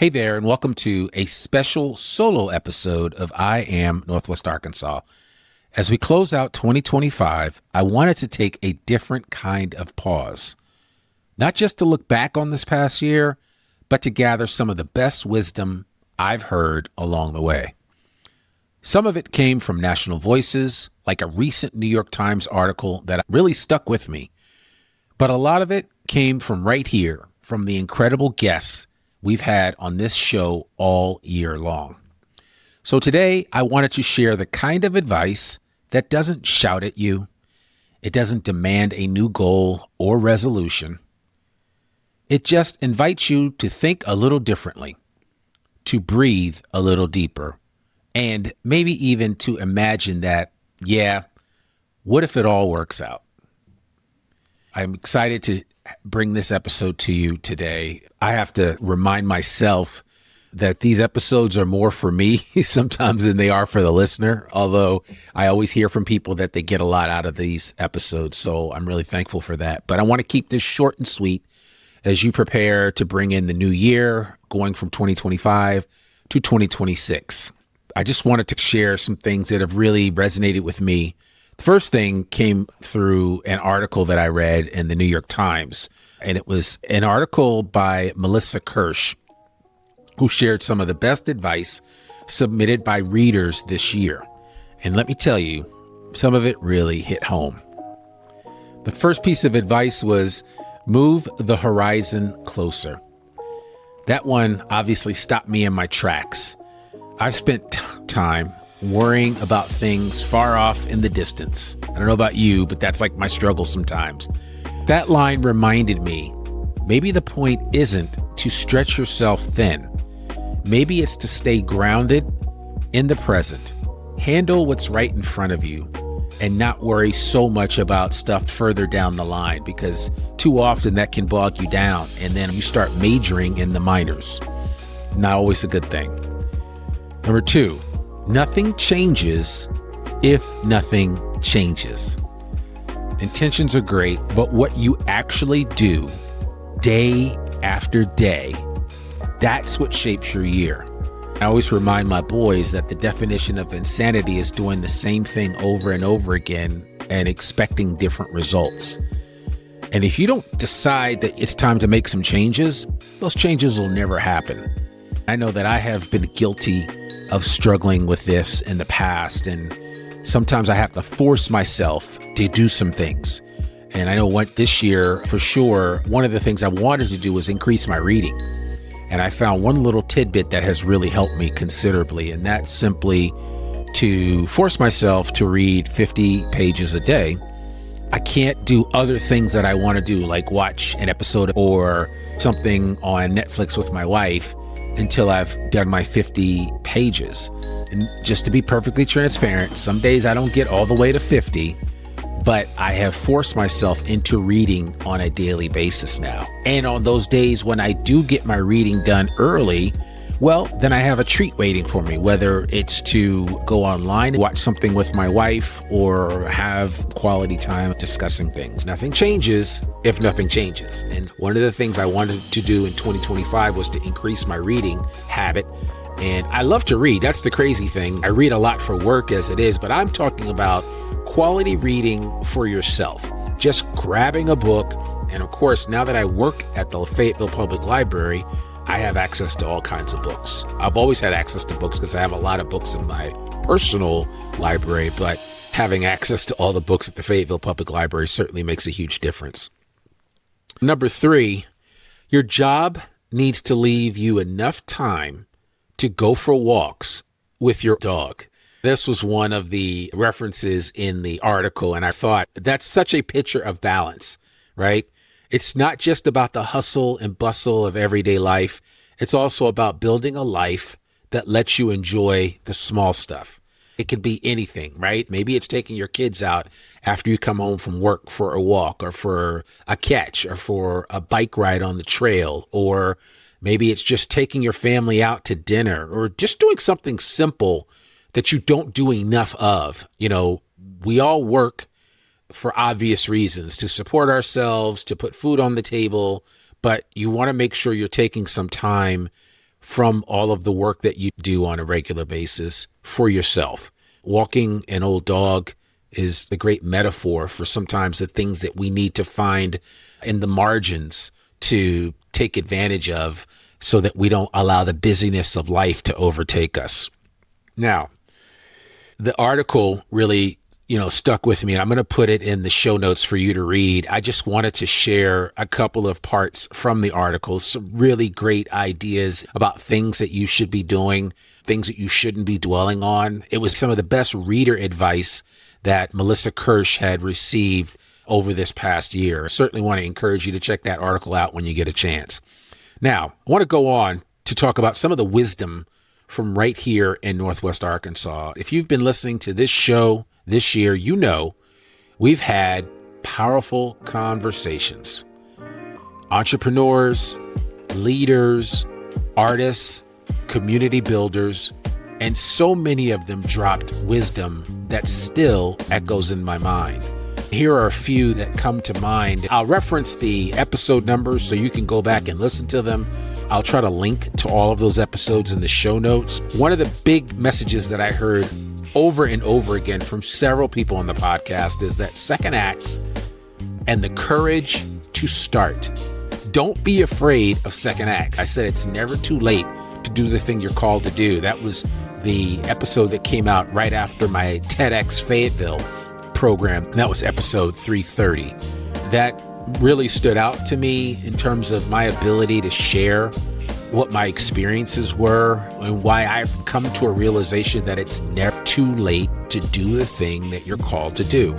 Hey there, and welcome to a special solo episode of I Am Northwest Arkansas. As we close out 2025, I wanted to take a different kind of pause, not just to look back on this past year, but to gather some of the best wisdom I've heard along the way. Some of it came from national voices, like a recent New York Times article that really stuck with me. But a lot of it came from right here, from the incredible guests we've had on this show all year long. So today, I wanted to share the kind of advice that doesn't shout at you. It doesn't demand a new goal or resolution. It just invites you to think a little differently, to breathe a little deeper, and maybe even to imagine that, what if it all works out? I'm excited to bring this episode to you today. I have to remind myself that these episodes are more for me sometimes than they are for the listener, although I always hear from people that they get a lot out of these episodes, so I'm really thankful for that. But I want to keep this short and sweet as you prepare to bring in the new year, going from 2025 to 2026. I just wanted to share some things that have really resonated with me. The first thing came through an article that I read in the New York Times, and it was an article by Melissa Kirsch, who shared some of the best advice submitted by readers this year. And let me tell you, some of it really hit home. The first piece of advice was move the horizon closer. That one obviously stopped me in my tracks. I've spent time worrying about things far off in the distance. I don't know about you, but that's like my struggle sometimes. That line reminded me, maybe the point isn't to stretch yourself thin. Maybe it's to stay grounded in the present, handle what's right in front of you, and not worry so much about stuff further down the line, because too often that can bog you down, and then you start majoring in the minors. Not always a good thing. Number two, nothing changes if nothing changes. Intentions are great, but what you actually do day after day, that's what shapes your year. I always remind my boys that the definition of insanity is doing the same thing over and over again and expecting different results. And if you don't decide that it's time to make some changes, those changes will never happen. I know that I have been guilty of struggling with this in the past, and sometimes I have to force myself to do some things. And I know what this year, for sure, one of the things I wanted to do was increase my reading. And I found one little tidbit that has really helped me considerably, and that's simply to force myself to read 50 pages a day. I can't do other things that I want to do, like watch an episode or something on Netflix with my wife, until I've done my 50 pages. And just to be perfectly transparent, some days I don't get all the way to 50, but I have forced myself into reading on a daily basis now. And on those days when I do get my reading done early, well, then I have a treat waiting for me, whether it's to go online and watch something with my wife or have quality time discussing things. Nothing changes if nothing changes. And one of the things I wanted to do in 2025 was to increase my reading habit. And I love to read. That's the crazy thing. I read a lot for work as it is, but I'm talking about quality reading for yourself. Just grabbing a book. And of course, now that I work at the Fayetteville Public Library, I have access to all kinds of books. I've always had access to books because I have a lot of books in my personal library, but having access to all the books at the Fayetteville Public Library certainly makes a huge difference. Number three, your job needs to leave you enough time to go for walks with your dog. This was one of the references in the article, and I thought that's such a picture of balance, right? It's not just about the hustle and bustle of everyday life. It's also about building a life that lets you enjoy the small stuff. It could be anything, right? Maybe it's taking your kids out after you come home from work for a walk or for a catch or for a bike ride on the trail, or maybe it's just taking your family out to dinner or just doing something simple that you don't do enough of. You know, we all work for obvious reasons, to support ourselves, to put food on the table, but you want to make sure you're taking some time from all of the work that you do on a regular basis for yourself. Walking an old dog is a great metaphor for sometimes the things that we need to find in the margins to take advantage of so that we don't allow the busyness of life to overtake us. Now, the article really, stuck with me, and I'm going to put it in the show notes for you to read. I just wanted to share a couple of parts from the article, some really great ideas about things that you should be doing, things that you shouldn't be dwelling on. It was some of the best reader advice that Melissa Kirsch had received over this past year. I certainly want to encourage you to check that article out when you get a chance. Now, I want to go on to talk about some of the wisdom from right here in Northwest Arkansas. If you've been listening to this show this year, we've had powerful conversations. Entrepreneurs, leaders, artists, community builders, and so many of them dropped wisdom that still echoes in my mind. Here are a few that come to mind. I'll reference the episode numbers so you can go back and listen to them. I'll try to link to all of those episodes in the show notes. One of the big messages that I heard over and over again from several people on the podcast is that second acts and the courage to start. Don't be afraid of second acts. I said it's never too late to do the thing you're called to do. That was the episode that came out right after my TEDx Fayetteville program. And that was episode 330. That really stood out to me in terms of my ability to share what my experiences were and why I've come to a realization that it's never too late to do the thing that you're called to do.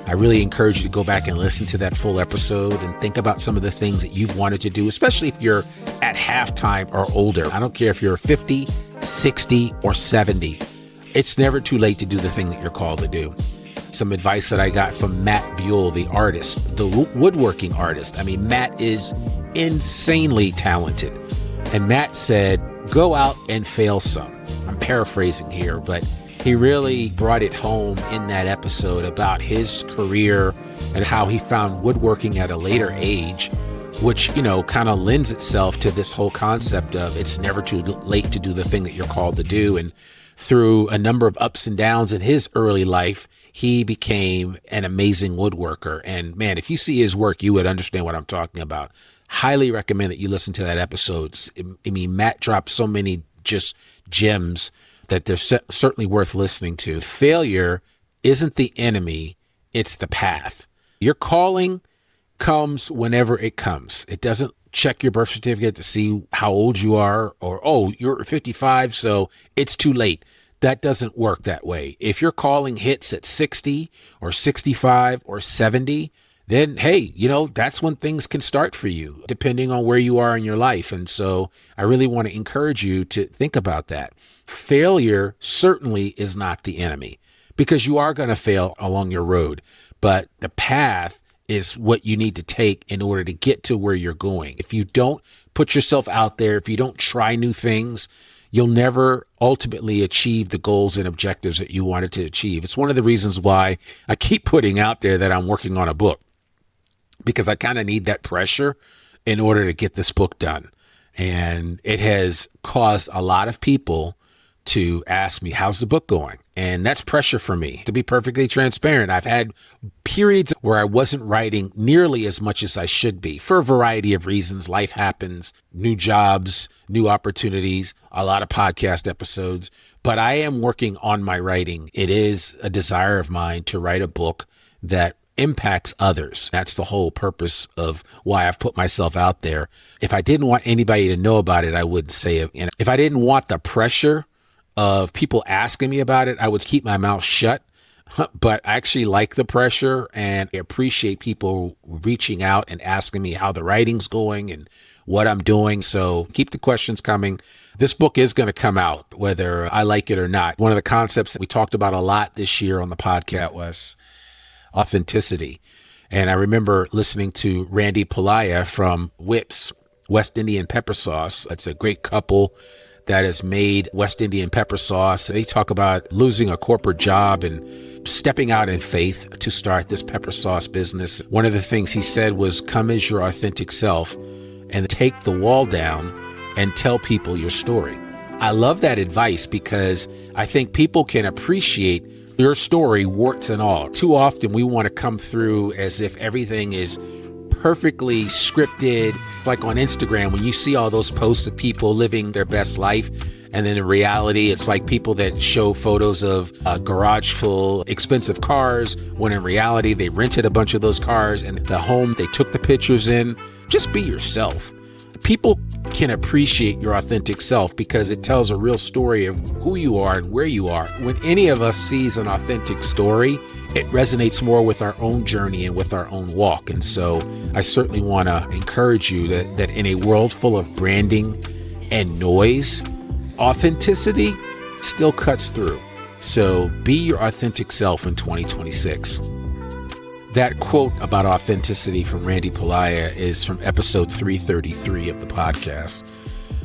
I really encourage you to go back and listen to that full episode and think about some of the things that you've wanted to do, especially if you're at halftime or older. I don't care if you're 50, 60, or 70. It's never too late to do the thing that you're called to do. Some advice that I got from Matt Buell, the artist, the woodworking artist. I mean, Matt is insanely talented. And Matt said, go out and fail some. I'm paraphrasing here, but he really brought it home in that episode about his career and how he found woodworking at a later age, which, kind of lends itself to this whole concept of it's never too late to do the thing that you're called to do. And through a number of ups and downs in his early life, he became an amazing woodworker. And man, if you see his work, you would understand what I'm talking about. Highly recommend that you listen to that episode. I mean, Matt dropped so many just gems that they're certainly worth listening to. Failure isn't the enemy, it's the path. Your calling comes whenever it comes. It doesn't check your birth certificate to see how old you are or, oh, you're 55, so it's too late. That doesn't work that way. If your calling hits at 60 or 65 or 70, then, hey, that's when things can start for you, depending on where you are in your life. And so I really want to encourage you to think about that. Failure certainly is not the enemy because you are going to fail along your road, but the path is what you need to take in order to get to where you're going. If you don't put yourself out there, if you don't try new things, you'll never ultimately achieve the goals and objectives that you wanted to achieve. It's one of the reasons why I keep putting out there that I'm working on a book, because I kind of need that pressure in order to get this book done. And it has caused a lot of people to ask me, how's the book going? And that's pressure for me. To be perfectly transparent, I've had periods where I wasn't writing nearly as much as I should be for a variety of reasons. Life happens, new jobs, new opportunities, a lot of podcast episodes, but I am working on my writing. It is a desire of mine to write a book that impacts others. That's the whole purpose of why I've put myself out there. If I didn't want anybody to know about it, I wouldn't say it. And if I didn't want the pressure of people asking me about it, I would keep my mouth shut. But I actually like the pressure and I appreciate people reaching out and asking me how the writing's going and what I'm doing. So keep the questions coming. This book is going to come out, whether I like it or not. One of the concepts that we talked about a lot this year on the podcast was authenticity. And I remember listening to Randy Pulaya from Whips, West Indian Pepper Sauce. It's a great couple that has made West Indian pepper sauce. They talk about losing a corporate job and stepping out in faith to start this pepper sauce business. One of the things he said was, come as your authentic self and take the wall down and tell people your story. I love that advice because I think people can appreciate your story, warts and all. Too often we want to come through as if everything is perfectly scripted. Like on Instagram, when you see all those posts of people living their best life, and then in reality, it's like people that show photos of a garage full expensive cars, when in reality, they rented a bunch of those cars and the home they took the pictures in. Just be yourself. People can appreciate your authentic self because it tells a real story of who you are and where you are. When any of us sees an authentic story, it resonates more with our own journey and with our own walk. And so I certainly want to encourage you that in a world full of branding and noise, authenticity still cuts through. So be your authentic self in 2026. That quote about authenticity from Randy Pulaya is from episode 333 of the podcast.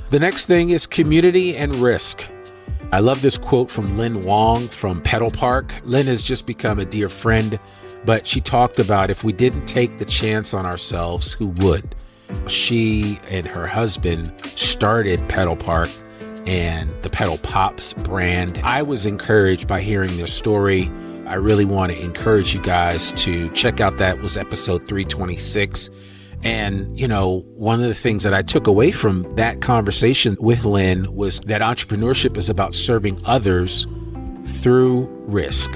The next thing is community and risk. I love this quote from Lynn Wong from Pedal Park. Lynn has just become a dear friend, but she talked about if we didn't take the chance on ourselves, who would? She and her husband started Pedal Park and the Pedal Pops brand. I was encouraged by hearing their story. I really want to encourage you guys to check out that was episode 326. And, you know, one of the things that I took away from that conversation with Lynn was that entrepreneurship is about serving others through risk.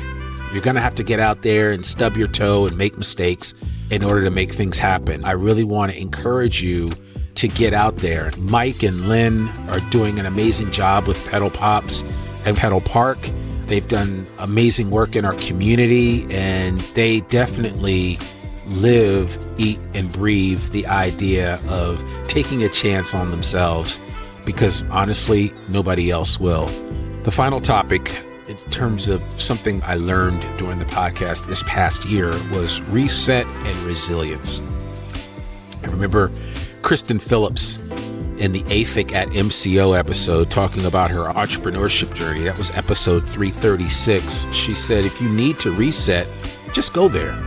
You're going to have to get out there and stub your toe and make mistakes in order to make things happen. I really want to encourage you to get out there. Mike and Lynn are doing an amazing job with Pedal Pops and Pedal Park. They've done amazing work in our community, and they definitely live, eat, and breathe the idea of taking a chance on themselves because honestly, nobody else will. The final topic in terms of something I learned during the podcast this past year was reset and resilience. I remember Kristen Phillips in the AFIC at MCO episode talking about her entrepreneurship journey. That was episode 336. She said, if you need to reset, just go there.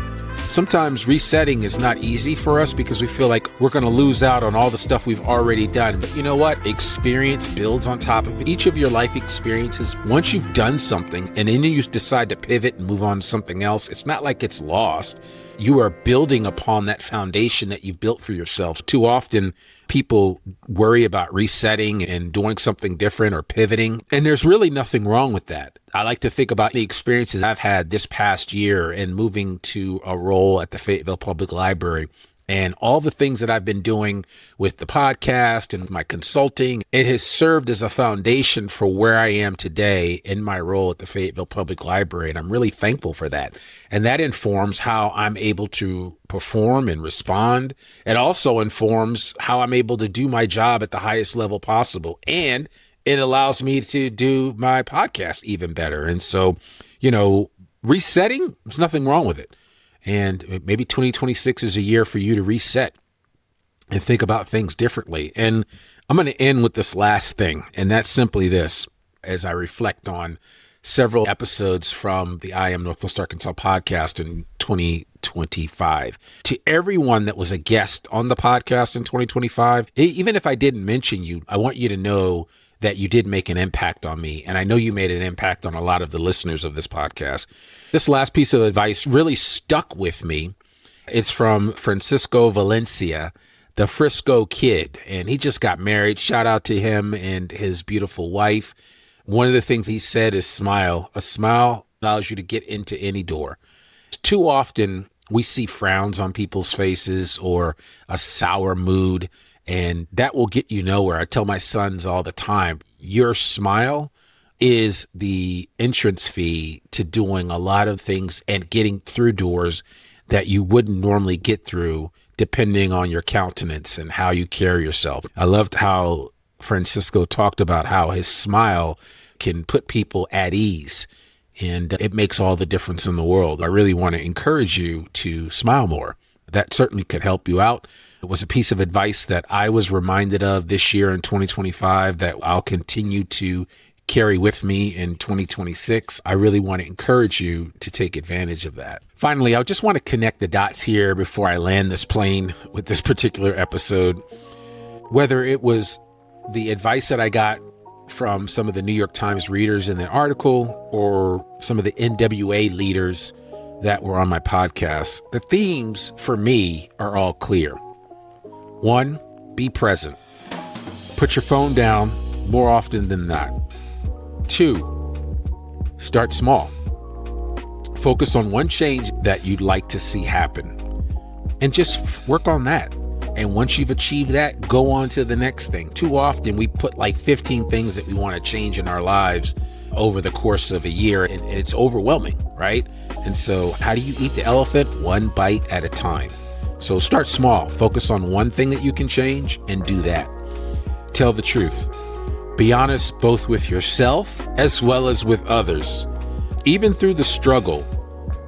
Sometimes resetting is not easy for us because we feel like we're going to lose out on all the stuff we've already done. But you know what? Experience builds on top of each of your life experiences. Once you've done something and then you decide to pivot and move on to something else, it's not like it's lost. You are building upon that foundation that you've built for yourself. Too often, people worry about resetting and doing something different or pivoting, and there's really nothing wrong with that. I like to think about the experiences I've had this past year and moving to a role at the Fayetteville Public Library and all the things that I've been doing with the podcast and my consulting. It has served as a foundation for where I am today in my role at the Fayetteville Public Library, and I'm really thankful for that. And that informs how I'm able to perform and respond. It also informs how I'm able to do my job at the highest level possible. And it allows me to do my podcast even better. And so, you know, resetting, there's nothing wrong with it. And maybe 2026 is a year for you to reset and think about things differently. And I'm going to end with this last thing, and that's simply this. As I reflect on several episodes from the I Am Northwest Arkansas podcast in 2025, to everyone that was a guest on the podcast in 2025, even if I didn't mention you, I want you to know that you did make an impact on me. And I know you made an impact on a lot of the listeners of this podcast. This last piece of advice really stuck with me. It's from Francisco Valencia, the Frisco Kid. And he just got married. Shout out to him and his beautiful wife. One of the things he said is smile. A smile allows you to get into any door. Too often we see frowns on people's faces or a sour mood, and that will get you nowhere. I tell my sons all the time, your smile is the entrance fee to doing a lot of things and getting through doors that you wouldn't normally get through depending on your countenance and how you carry yourself. I loved how Francisco talked about how his smile can put people at ease, and it makes all the difference in the world. I really want to encourage you to smile more. That certainly could help you out. It was a piece of advice that I was reminded of this year in 2025 that I'll continue to carry with me in 2026. I really want to encourage you to take advantage of that. Finally, I just want to connect the dots here before I land this plane with this particular episode. Whether it was the advice that I got from some of the New York Times readers in the article or some of the NWA leaders that were on my podcast, the themes for me are all clear. 1, be present. Put your phone down more often than not. 2, start small. Focus on one change that you'd like to see happen and just work on that. And once you've achieved that, go on to the next thing. Too often we put like 15 things that we want to change in our lives over the course of a year, and it's overwhelming, right? And so how do you eat the elephant? One bite at a time. So start small, focus on one thing that you can change and do that. Tell the truth. Be honest both with yourself as well as with others. Even through the struggle,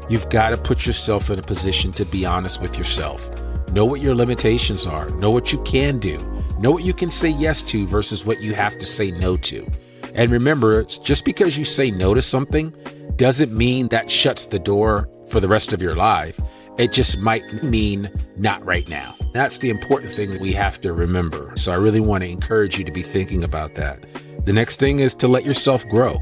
you've got to put yourself in a position to be honest with yourself. Know what your limitations are. Know what you can do. Know what you can say yes to versus what you have to say no to. And remember, just because you say no to something doesn't mean that shuts the door for the rest of your life. It just might mean not right now. That's the important thing that we have to remember. So I really want to encourage you to be thinking about that. The next thing is to let yourself grow.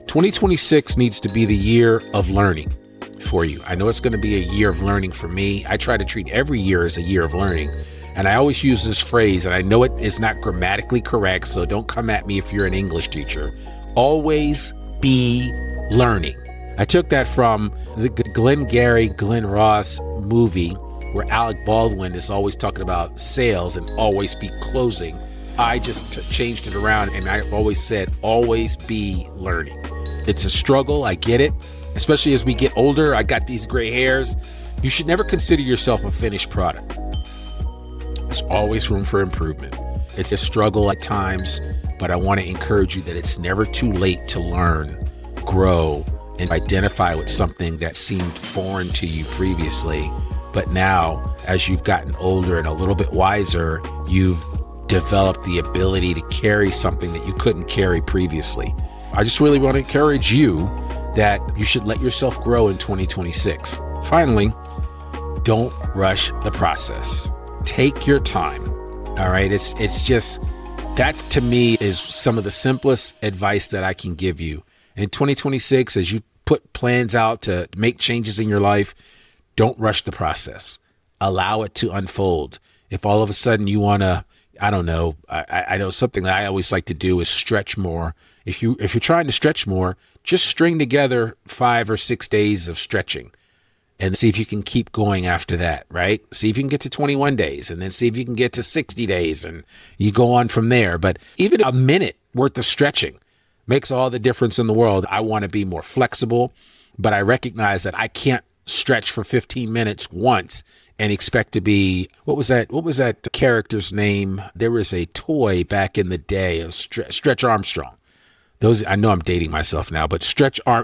2026 needs to be the year of learning for you. I know it's going to be a year of learning for me. I try to treat every year as a year of learning. And I always use this phrase, and I know it is not grammatically correct, so don't come at me if you're an English teacher. Always be learning. I took that from the Glenn Ross movie where Alec Baldwin is always talking about sales and always be closing. I just changed it around, and I've always said, always be learning. It's a struggle. I get it. Especially as we get older, I got these gray hairs. You should never consider yourself a finished product. There's always room for improvement. It's a struggle at times, but I want to encourage you that it's never too late to learn, grow, and identify with something that seemed foreign to you previously. But now, as you've gotten older and a little bit wiser, you've developed the ability to carry something that you couldn't carry previously. I just really want to encourage you that you should let yourself grow in 2026. Finally, don't rush the process. Take your time. All right. It's just that to me is some of the simplest advice that I can give you. In 2026, as you put plans out to make changes in your life, don't rush the process. Allow it to unfold. If all of a sudden you want to, I don't know, I know something that I always like to do is stretch more. If you're trying to stretch more, just string together 5 or 6 days of stretching and see if you can keep going after that, right? See if you can get to 21 days and then see if you can get to 60 days and you go on from there. But even a minute worth of stretching makes all the difference in the world. I want to be more flexible, but I recognize that I can't stretch for 15 minutes once and expect to be, what was that character's name? There was a toy back in the day of Stretch Armstrong. I know I'm dating myself now, but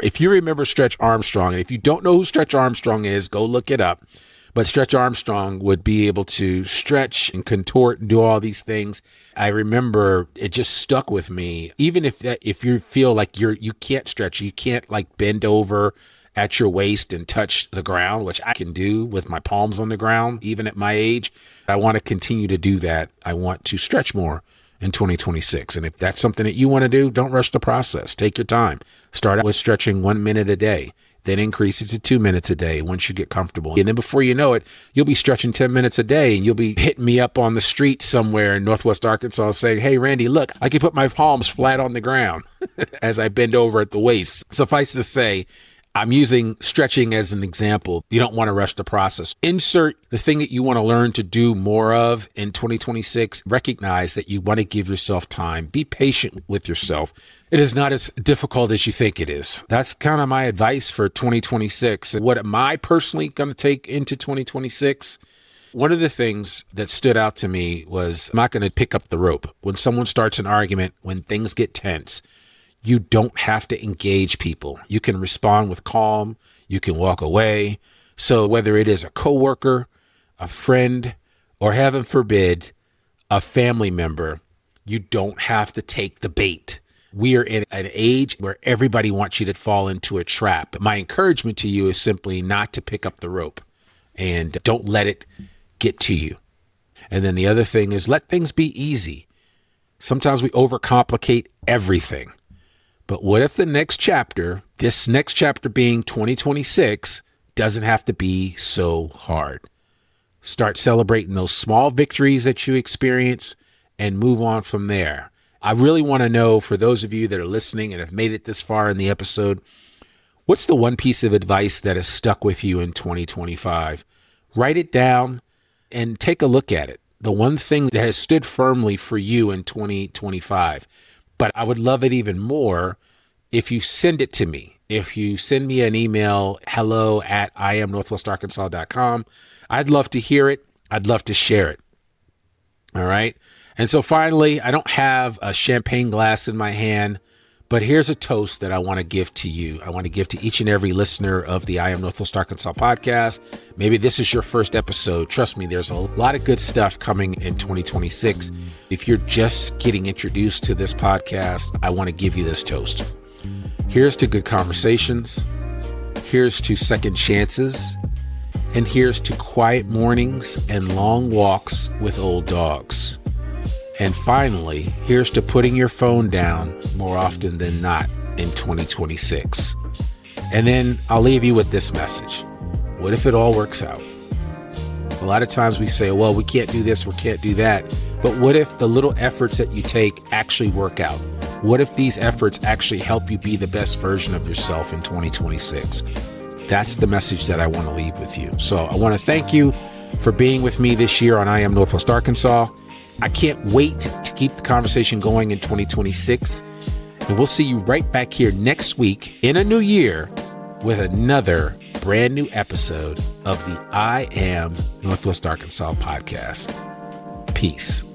if you remember Stretch Armstrong, and if you don't know who Stretch Armstrong is, go look it up. But Stretch Armstrong would be able to stretch and contort and do all these things. I remember it just stuck with me. Even if you feel like you can't stretch, you can't like bend over at your waist and touch the ground, which I can do with my palms on the ground, even at my age. I want to continue to do that. I want to stretch more in 2026. And if that's something that you want to do, don't rush the process. Take your time. Start out with stretching 1 minute a day, then increase it to 2 minutes a day once you get comfortable. And then before you know it, you'll be stretching 10 minutes a day and you'll be hitting me up on the street somewhere in Northwest Arkansas saying, hey, Randy, look, I can put my palms flat on the ground as I bend over at the waist. Suffice to say, I'm using stretching as an example. You don't want to rush the process. Insert the thing that you want to learn to do more of in 2026. Recognize that you want to give yourself time. Be patient with yourself. It is not as difficult as you think it is. That's kind of my advice for 2026. What am I personally going to take into 2026? One of the things that stood out to me was I'm not going to pick up the rope. When someone starts an argument, when things get tense, you don't have to engage people. You can respond with calm. You can walk away. So whether it is a coworker, a friend, or heaven forbid, a family member, you don't have to take the bait. We are in an age where everybody wants you to fall into a trap. My encouragement to you is simply not to pick up the rope and don't let it get to you. And then the other thing is let things be easy. Sometimes we overcomplicate everything. But what if the next chapter, this next chapter being 2026, doesn't have to be so hard? Start celebrating those small victories that you experience and move on from there. I really want to know, for those of you that are listening and have made it this far in the episode, what's the one piece of advice that has stuck with you in 2025? Write it down and take a look at it. The one thing that has stood firmly for you in 2025. But I would love it even more if you send it to me. If you send me an email, hello@IamNorthwestArkansas.com, I'd love to hear it. I'd love to share it. All right. And so finally, I don't have a champagne glass in my hand, but here's a toast that I want to give to you. I want to give to each and every listener of the I Am Northwest Arkansas podcast. Maybe this is your first episode. Trust me, there's a lot of good stuff coming in 2026. If you're just getting introduced to this podcast, I want to give you this toast. Here's to good conversations. Here's to second chances. And here's to quiet mornings and long walks with old dogs. And finally, here's to putting your phone down more often than not in 2026. And then I'll leave you with this message. What if it all works out? A lot of times we say, well, we can't do this, we can't do that. But what if the little efforts that you take actually work out? What if these efforts actually help you be the best version of yourself in 2026? That's the message that I want to leave with you. So I want to thank you for being with me this year on I Am Northwest Arkansas. I can't wait to keep the conversation going in 2026. And we'll see you right back here next week in a new year with another brand new episode of the I Am Northwest Arkansas podcast. Peace.